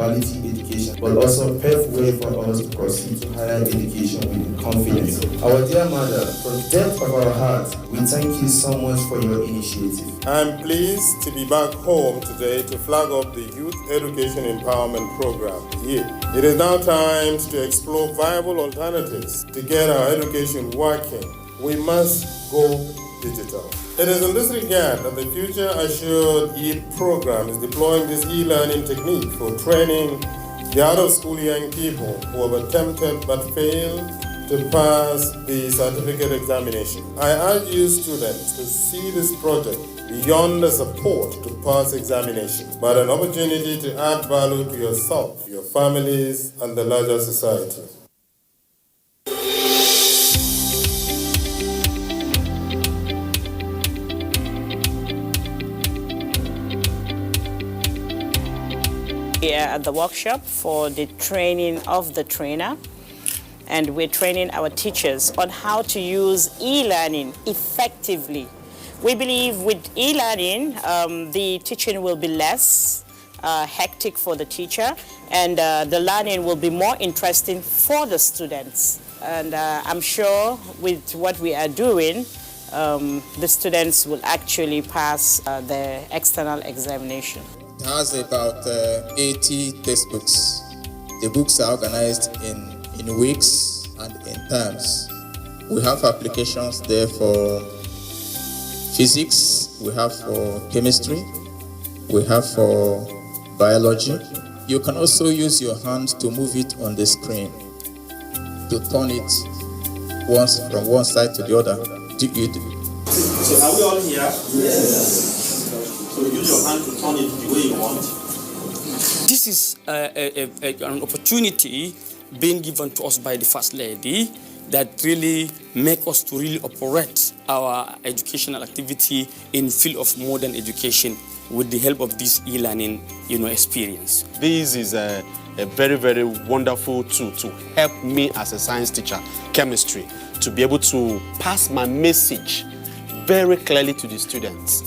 quality education, but also pave way for us to proceed to higher education with confidence. Our dear mother, from the depth of our hearts, we thank you so much for your initiative. I'm pleased to be back home today to flag up the Youth Education Empowerment Program here. It is now time to explore viable alternatives to get our education working. We must go digital. It is in this regard that the Future Assured Youth program is deploying this e-learning technique for training the out-of-school young people who have attempted but failed to pass the certificate examination. I urge you students to see this project beyond the support to pass examination, but an opportunity to add value to yourself, your families, and the larger society. We are at the workshop for the training of the trainer, and we're training our teachers on how to use e-learning effectively. We believe with e-learning, the teaching will be less hectic for the teacher, and the learning will be more interesting for the students. And I'm sure with what we are doing, the students will actually pass the external examination. It has about 80 textbooks. The books are organized in weeks and in terms. We have applications there for physics, we have for chemistry, we have for biology. You can also use your hands to move it on the screen, to turn it once from one side to the other. So are we all here? Yes. So use your hand to turn it the way you want. This is an opportunity being given to us by the First Lady that really make us to really operate our educational activity in field of modern education with the help of this e-learning, experience. This is a very, very wonderful tool to help me as a science teacher, chemistry, to be able to pass my message very clearly to the students.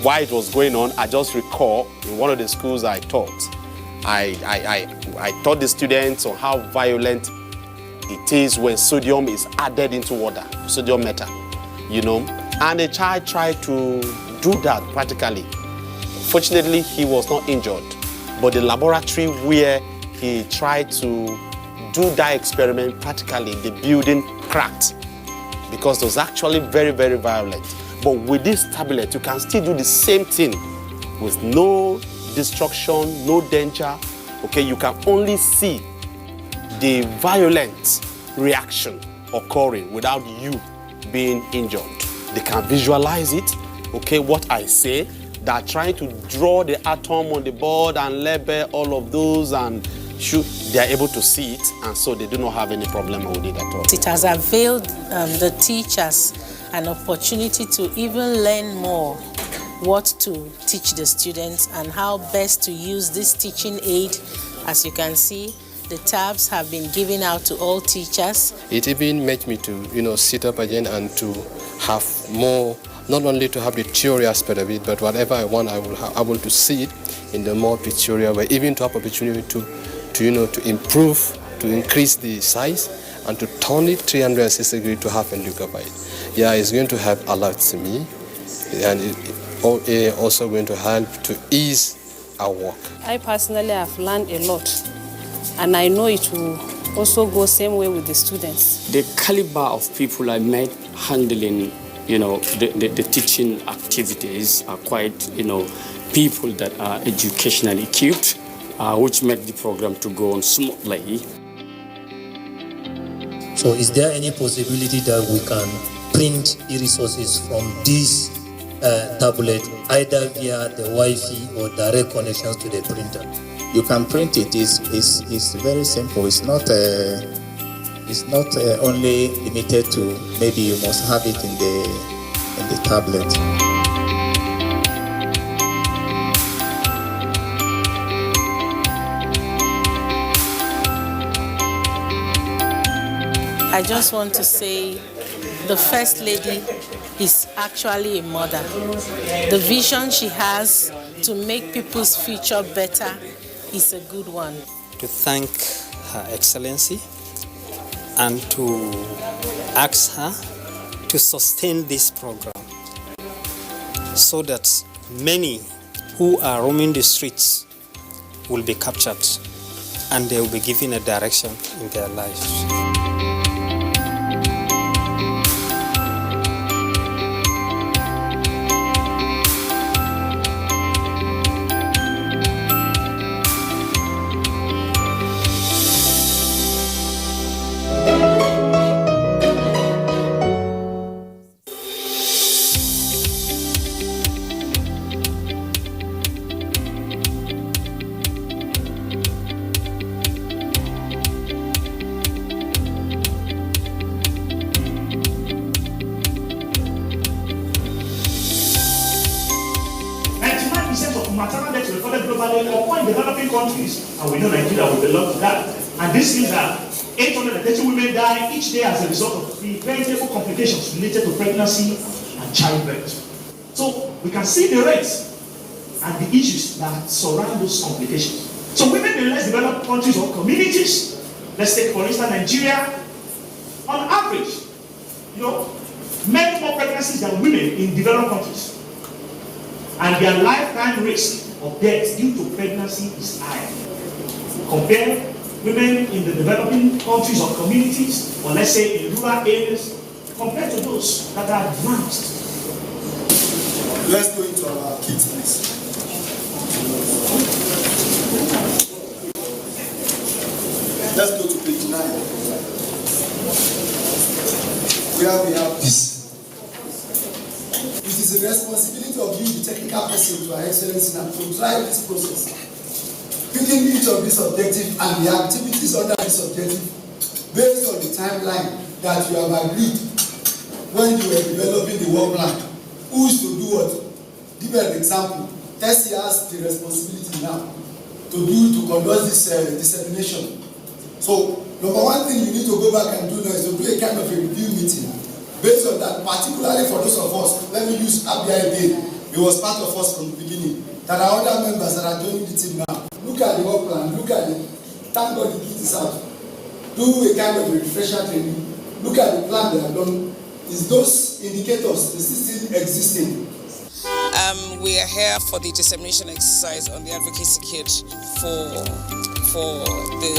While it was going on, I just recall in one of the schools I taught, I taught the students on how violent it is when sodium is added into water, sodium metal, and the child tried to do that practically. Fortunately, he was not injured, but the laboratory where he tried to do that experiment practically, the building cracked because it was actually very, very violent. But with this tablet, you can still do the same thing with no destruction, no danger. Okay, you can only see the violent reaction occurring without you being injured. They can visualize it, okay, what I say. They're trying to draw the atom on the board and label all of those and shoot. They're able to see it, and so they do not have any problem with it at all. It has availed the teachers an opportunity to even learn more what to teach the students and how best to use this teaching aid. As you can see, the tabs have been given out to all teachers. It even made me to, sit up again and to have more, not only to have the theory aspect of it, but whatever I want, I will have able to see it in the more pictorial way, even to have opportunity to improve, to increase the size, and to turn it 360 degrees to have a look at it. Yeah, it's going to help a lot to me, and it's also going to help to ease our work. I personally have learned a lot, and I know it will also go same way with the students. The caliber of people I met handling, the teaching activities are quite, people that are educationally equipped, which make the program to go on smoothly. So is there any possibility that we can print e-resources from this tablet, either via the Wi-Fi or direct connections to the printer? You can print it. It's very simple. It's not only limited to maybe you must have it in the tablet. I just want to say the First Lady is actually a mother. The vision she has to make people's future better is a good one. To thank Her Excellency and to ask her to sustain this program so that many who are roaming the streets will be captured and they will be given a direction in their lives. maternal death recorded globally or in developing countries, and we know Nigeria will belong to that. And this means that 830 women die each day as a result of preventable complications related to pregnancy and childbirth. So we can see the rates and the issues that surround those complications. So women in less developed countries or communities, let's take for instance Nigeria, on average, many more pregnancies than women in developed countries. And their lifetime risk of death due to pregnancy is high. Compare women in the developing countries or communities, or let's say in rural areas, compared to those that are advanced. Let's go into our kids, please. Let's go to page 9. Where we have this. It is the responsibility of you, the technical person, to our excellency, and to drive this process. Picking each of these objectives and the activities under this objective based on the timeline that you have agreed when you were developing the work plan. Who is to do what? Give an example. Tessie has the responsibility now to conduct this dissemination. So, number one thing you need to go back and do now is to do a kind of a review meeting. Based on that, particularly for those of us, let me use Abia again. It was part of us from the beginning. There are other members that are joining the team now. Look at the work plan, look at it. Thank God the kit is out. Do a kind of a refresher training. Look at the plan they have done. Is those indicators still existing? We are here for the dissemination exercise on the advocacy kit for the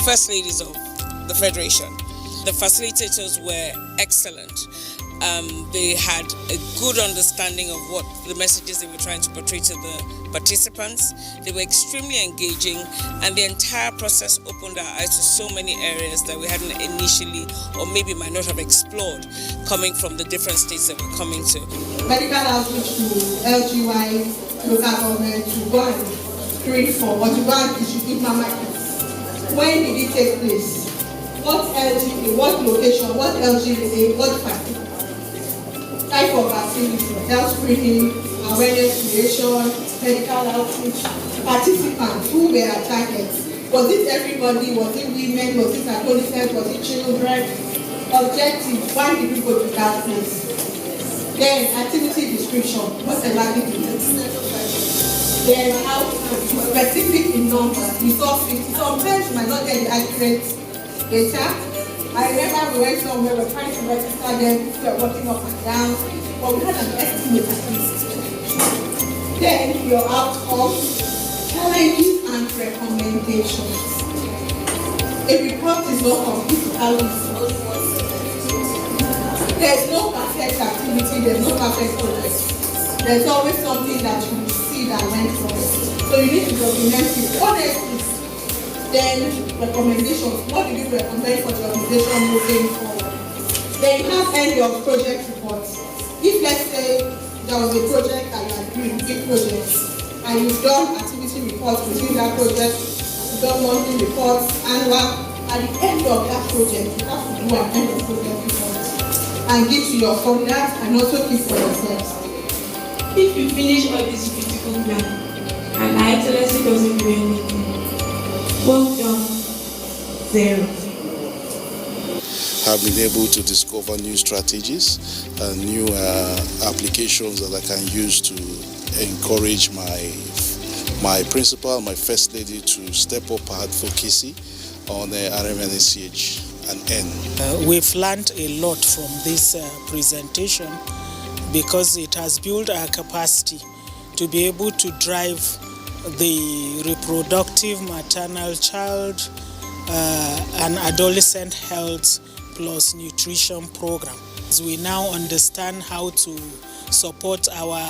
first ladies of the Federation. The facilitators were excellent. They had a good understanding of what the messages they were trying to portray to the participants. They were extremely engaging, and the entire process opened our eyes to so many areas that we hadn't initially, or maybe might not have explored, coming from the different states that we're coming to. Medical outreach to LGY, local government, to go and screen for, or to go and distribute mama kits. When did it take place? What LGA, what location, what LGA, what type of activity, health screening, awareness creation, medical outreach, participants, who were targeted? Was it everybody? Was it women? Was it adolescents? Was it children? Objective, why did we go to that place? Then activity description, what exactly did it? Then how specific in numbers, resources. Sometimes you might not get the accurate data. I remember we went somewhere, we were trying to register them, we were working up and down, but we had an estimate at least. Then your outcomes, challenges and recommendations. A report is not complete without this. There's no perfect activity, there's no perfect progress. There's always something that you will see that went wrong. So you need to document it honestly. Then recommendations. What do you recommend for the organization moving forward? Then you have end of project reports. If let's say there was a project that you are doing, big project, and you've done activity reports within that project, you've done monthly reports, annual, at the end of that project, you have to do an end of project report and give to your funders and also keep for yourselves. If you finish all this critical plan and Her Excellency doesn't do anything, well done, 0. Have been able to discover new strategies and new applications that I can use to encourage my my principal, my first lady, to step up her advocacy on the RMNCH and N. We've learned a lot from this presentation because it has built our capacity to be able to drive the reproductive, maternal, child, and adolescent health plus nutrition program. We now understand how to support our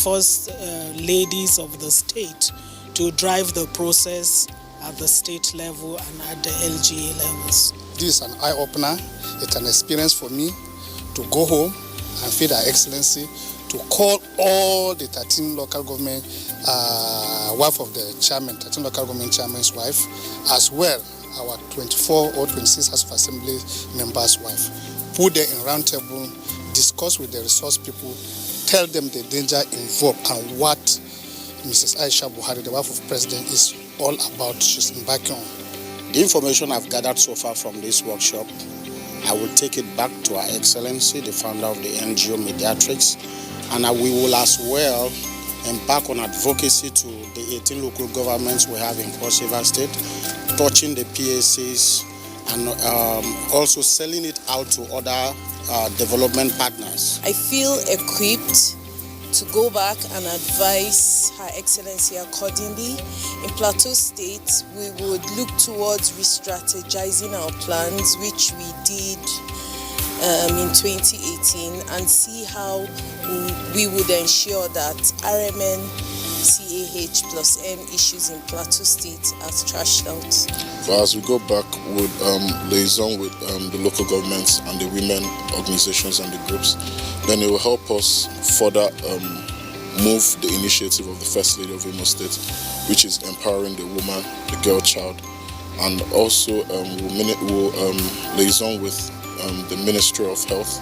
first ladies of the state to drive the process at the state level and at the LGA levels. This is an eye-opener. It's an experience for me to go home and feed Her Excellency, to call all the 13 local government wife of the chairman, 13 local government chairman's wife, as well our 24 or 26 House of Assembly members' wife. Put them in round table, discuss with the resource people, tell them the danger involved and what Mrs. Aisha Buhari, the wife of the president, is all about. She's embarking on. The information I've gathered so far from this workshop, I will take it back to Her Excellency, the founder of the NGO Mediatrix, and we will as well embark on advocacy to the 18 local governments we have in Cross River State, touching the PACs and also selling it out to other development partners. I feel equipped to go back and advise Her Excellency accordingly. In Plateau State, we would look towards re-strategizing our plans, which we did in 2018, and see how we would ensure that RMN, CAH plus N issues in Plateau State are trashed out. But as we go back, we'll liaison with the local governments and the women organizations and the groups. Then it will help us further move the initiative of the First Lady of Imo State, which is empowering the woman, the girl child, and also we'll liaison with the Ministry of Health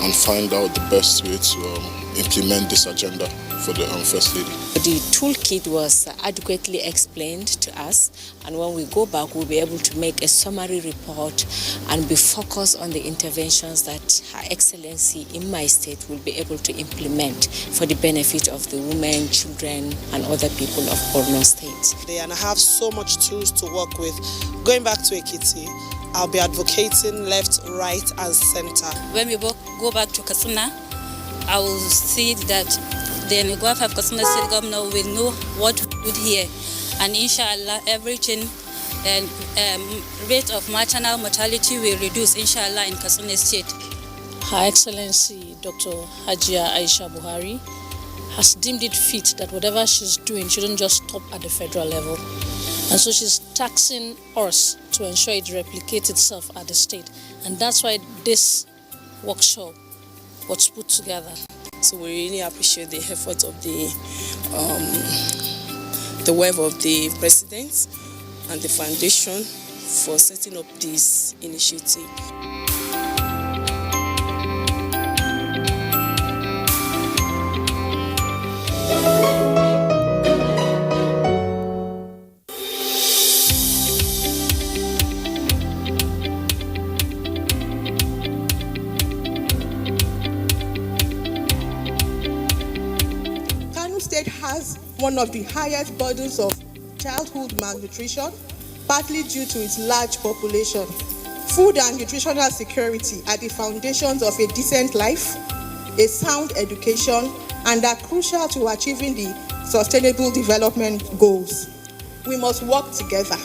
and find out the best way to implement this agenda for the First Lady. The toolkit was adequately explained to us, and when we go back, we'll be able to make a summary report and be focused on the interventions that Her Excellency in my state will be able to implement for the benefit of the women, children, and other people of Borno State. And I have so much tools to work with. Going back to Ekiti, I'll be advocating left, right, and center. When we go back to Katsina, I will see that the Nigwa of Katsina State Governor will know what we would hear. And inshallah, everything and rate of maternal mortality will reduce, inshallah, in Katsina State. Her Excellency Dr. Hajia Aisha Buhari has deemed it fit that whatever she's doing shouldn't just stop at the federal level. And so she's taxing us to ensure it replicates itself at the state. And that's why this workshop was put together. So we really appreciate the effort of the wife of the president and the foundation for setting up this initiative. State has one of the highest burdens of childhood malnutrition, partly due to its large population. Food and nutritional security are the foundations of a decent life, a sound education, and are crucial to achieving the Sustainable Development Goals. We must work together.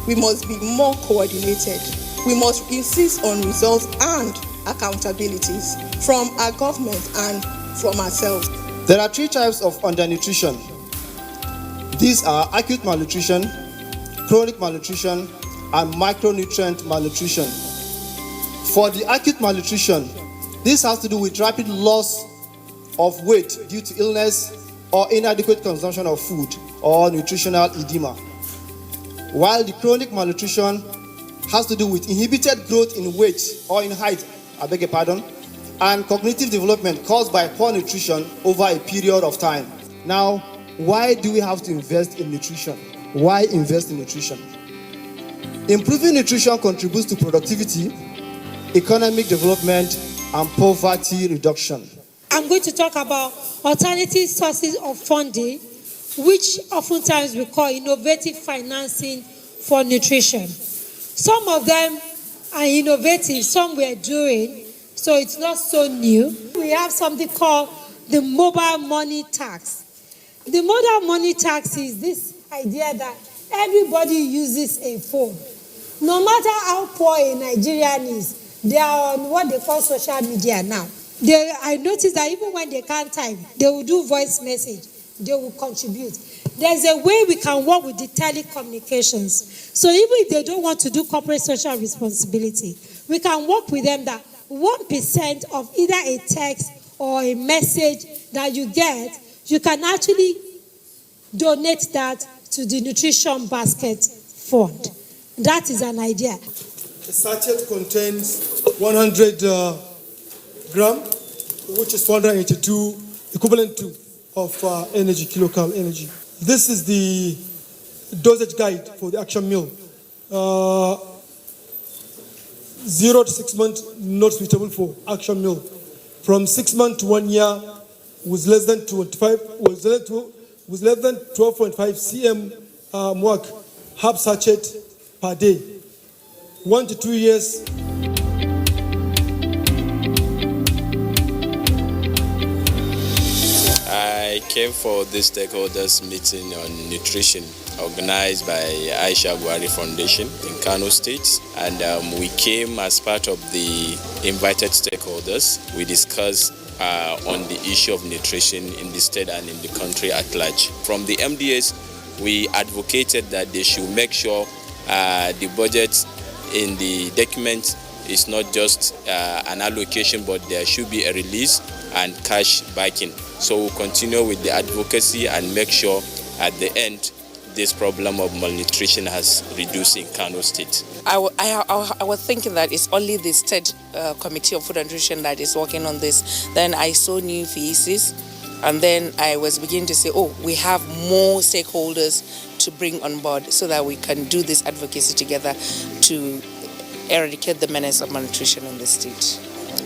We must be more coordinated. We must insist on results and accountabilities from our government and from ourselves. There are 3 types of undernutrition. These are acute malnutrition, chronic malnutrition, and micronutrient malnutrition. For the acute malnutrition, this has to do with rapid loss of weight due to illness or inadequate consumption of food or nutritional edema. While the chronic malnutrition has to do with inhibited growth in weight or in height, and cognitive development caused by poor nutrition over a period of time. Now, why do we have to invest in nutrition? Why invest in nutrition? Improving nutrition contributes to productivity, economic development, and poverty reduction. I'm going to talk about alternative sources of funding which oftentimes we call innovative financing for nutrition. Some of them are innovative, some we're doing, so it's not so new. We have something called the mobile money tax. The mobile money tax is this idea that everybody uses a phone. No matter how poor a Nigerian is, they are on what they call social media now. I notice that even when they can't type, they will do voice message. They will contribute. There's a way we can work with the telecommunications. So even if they don't want to do corporate social responsibility, we can work with them that 1% of either a text or a message that you get, you can actually donate that to the Nutrition Basket Fund. That is an idea. The sachet contains 100 gram, which is 482 equivalent to of energy, kilocal energy. This is the dosage guide for the action meal. 0 to 6 months, not suitable for action meal. From 6 months to 1 year, with less than 12.5 cm mark, half sachet per day. 1 to 2 years. I came for this stakeholders meeting on nutrition organized by Aisha Buhari Foundation in Kano State, and we came as part of the invited stakeholders. We discussed on the issue of nutrition in the state and in the country at large. From the MDAs, we advocated that they should make sure the budget in the document is not just an allocation, but there should be a release and cash backing. So we'll continue with the advocacy and make sure at the end this problem of malnutrition has reduced in Kano State. I was thinking that it's only the State Committee of Food and Nutrition that is working on this. Then I saw new faces, and then I was beginning to say, oh, we have more stakeholders to bring on board so that we can do this advocacy together to eradicate the menace of malnutrition in the state.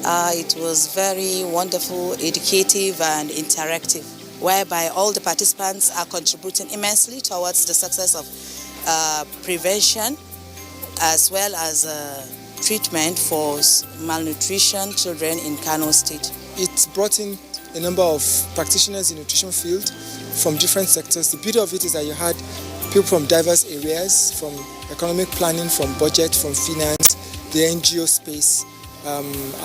It was very wonderful, educative and interactive, whereby all the participants are contributing immensely towards the success of prevention as well as treatment for malnutrition children in Kano State. It brought in a number of practitioners in the nutrition field from different sectors. The beauty of it is that you had people from diverse areas, from economic planning, from budget, from finance, the NGO space,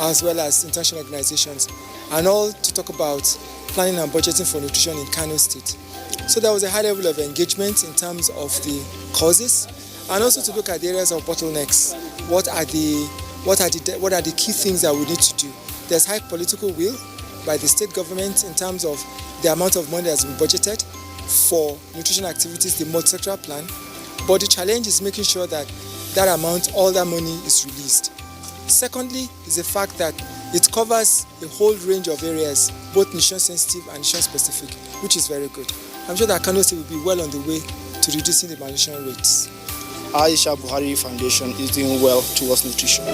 as well as international organizations, and all to talk about planning and budgeting for nutrition in Kano State. So there was a high level of engagement in terms of the causes, and also to look at the areas of bottlenecks. What are the key things that we need to do? There's high political will by the state government in terms of the amount of money that's been budgeted for nutrition activities, the multi-sectoral plan. But the challenge is making sure that that amount, all that money is released. Secondly, is the fact that it covers a whole range of areas, both nutrition sensitive and nutrition specific, which is very good. I'm sure that Kano State will be well on the way to reducing the malnutrition rates. Aisha Buhari Foundation is doing well towards nutrition.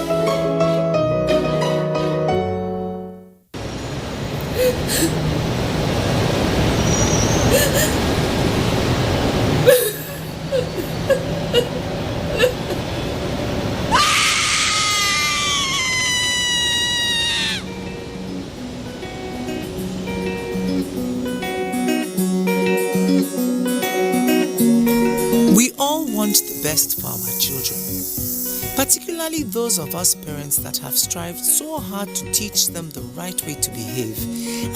We all want the best for our children, particularly those of us parents that have strived so hard to teach them the right way to behave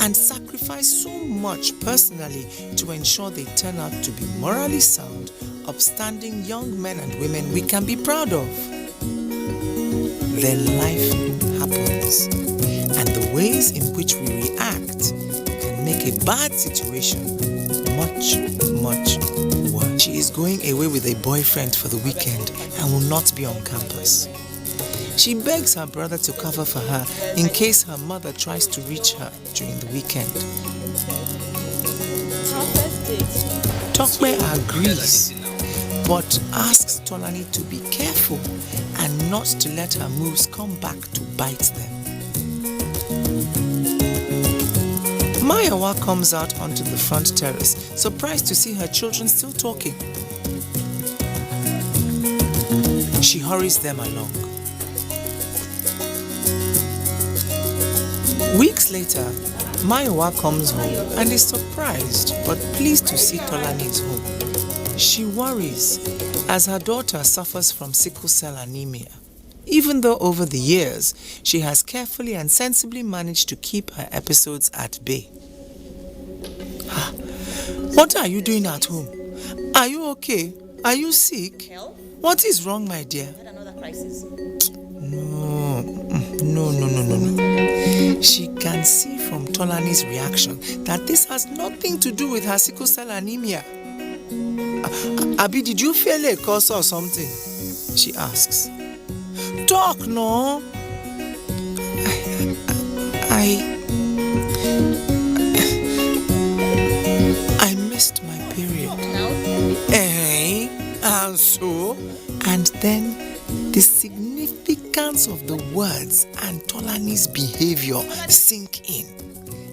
and sacrifice so much personally to ensure they turn out to be morally sound, upstanding young men and women we can be proud of. Then life happens, and the ways in which we react can make a bad situation much, much worse. She is going away with a boyfriend for the weekend and will not be on campus. She begs her brother to cover for her in case her mother tries to reach her during the weekend. Tokwe agrees, but asks Tolani to be careful and not to let her moves come back to bite them. Mayowa comes out onto the front terrace, surprised to see her children still talking. She hurries them along. Weeks later, Mayowa comes home and is surprised but pleased to see Tolani is home. She worries as her daughter suffers from sickle cell anemia, even though over the years she has carefully and sensibly managed to keep her episodes at bay. What are you doing at home? Are you okay? Are you sick? What is wrong, my dear? Another crisis. No. She can see from Tolani's reaction that this has nothing to do with her sickle cell anemia. Abi, did you fail a course or something? She asks. Talk, no. I missed my period. And so? And then the significance of the words and Tolani's behavior sink in,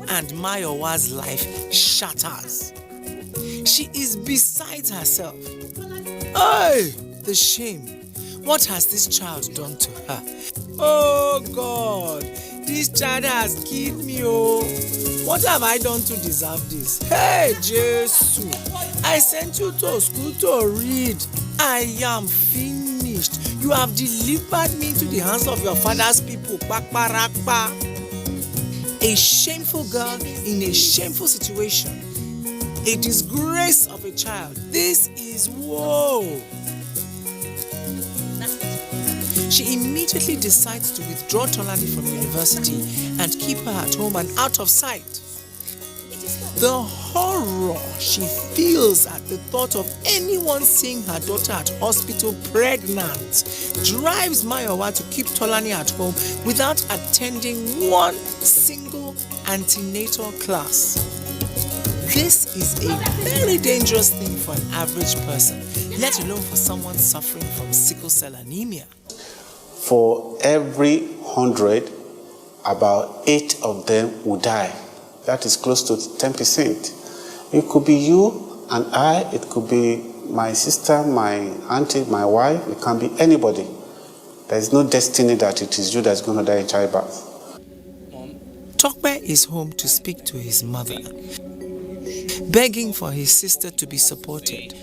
and Mayowa's life shatters. She is beside herself. Hey, the shame. What has this child done to her? Oh God, this child has killed me. Oh, what have I done to deserve this? Hey, Jesus, I sent you to school to read. I am finished. You have delivered me to the hands of your father's people. A shameful girl in a shameful situation. A disgrace of a child. This is woe. She immediately decides to withdraw Tolani from university and keep her at home and out of sight. The horror she feels at the thought of anyone seeing her daughter at hospital pregnant drives Mayowa to keep Tolani at home without attending one single antenatal class. This is a very dangerous thing for an average person, let alone for someone suffering from sickle cell anemia. For every 100, about 8 of them will die. That is close to 10%. It could be you and I, it could be my sister, my auntie, my wife, it can be anybody. There is no destiny that it is you that's going to die in childbirth. Tokbe is home to speak to his mother, begging for his sister to be supported.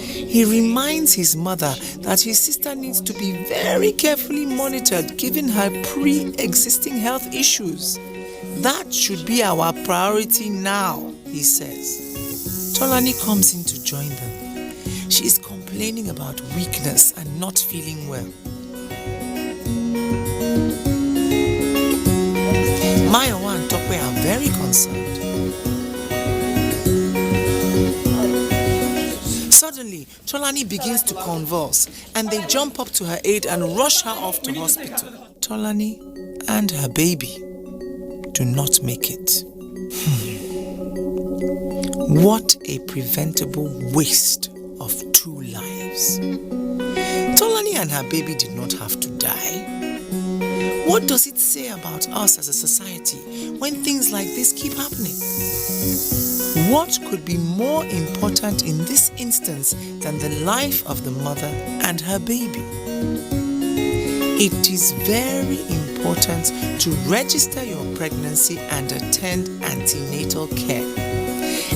He reminds his mother that his sister needs to be very carefully monitored given her pre-existing health issues. That should be our priority now, he says. Tolani comes in to join them. She is complaining about weakness and not feeling well. Mayowa and Tokwe are very concerned. Suddenly, Tolani begins to convulse and they jump up to her aid and rush her off to hospital. Tolani and her baby do not make it. What a preventable waste of 2 lives. Tolani and her baby did not have to die. What does it say about us as a society when things like this keep happening? What could be more important in this instance than the life of the mother and her baby? It is very important to register your pregnancy and attend antenatal care.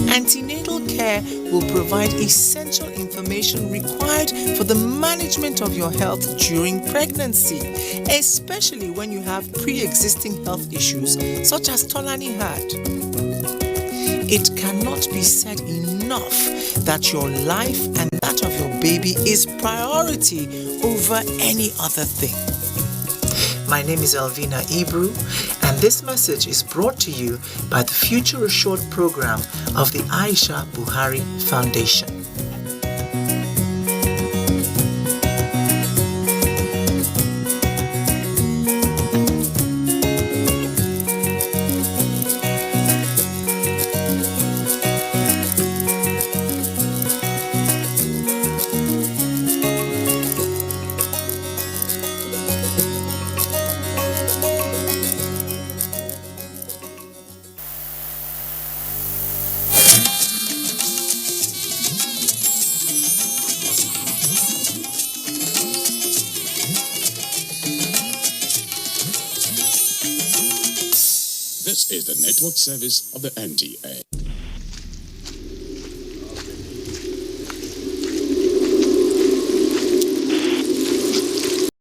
Antenatal care will provide essential information required for the management of your health during pregnancy, especially when you have pre-existing health issues such as Tolani had. It cannot be said enough that your life and that of your baby is priority over any other thing. My name is Elvina Ibru, and this message is brought to you by the Future Assured program of the Aisha Buhari Foundation. This is the network service of the NTA.